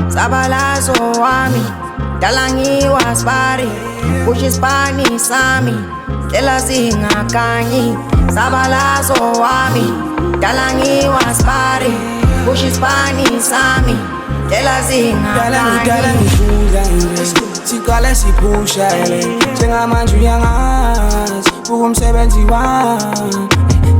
Sabalazo wami, dalangiwa spari, pushi spani sami, tela zingakanyi. Sabalazo wami, dalangiwa spari, pushi spani sami, tela zingakanyi. Sikale sipushele, njengamanje uyangazi ukumsebenzi wami.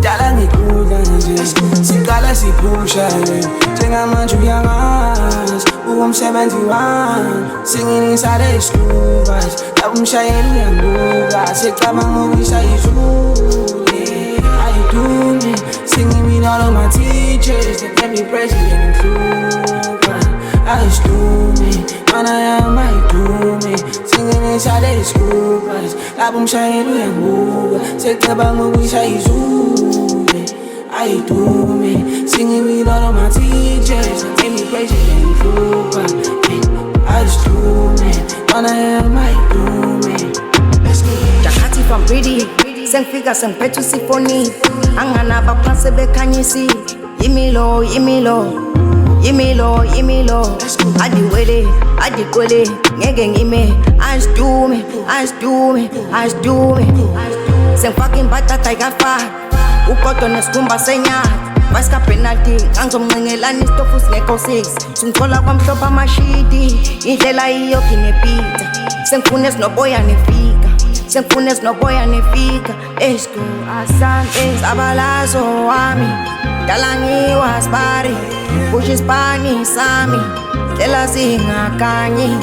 Dala ngikudla nje, sikale sipushele, njengamanje uyangazi ukumsebenzi wami. Singing inside the school bus, lapho umshayeli uyangibuka, secabanga ukuyishaya izulu. How you do me? Singing with all of my teachers, they kept me president and through. I just do me, man I am I do me. Singing inside the school bus, lapho umshayeli uyangibuka, secabanga ukuyishaya izulu. I do me, singing with all of my teachers, they kept me president and through. I just do me, man I am I do me. Let's go. Jakati from pretty, sengifika sengiphethe usifoni, anganaba phansi bekhanyisi. Yimilo, yimilo, yimilo, yimilo. Adiwele, adikwele, ngeke ngime. Asdume, asdume, asdume. Sengifaka imbatata ikafa, ugodo nesikhumba senyati. Vasika penalty, angizomncengelani istofu singekho 6. Singithola kwamhlophe amashidi, indlela iyo kinepita. Sengifuna esinoboya nefika, sengifuna esinoboya nefika. Esko asante, sabalazo wami, dalangiwa spari, pushi spani sami, tela zingakanyi.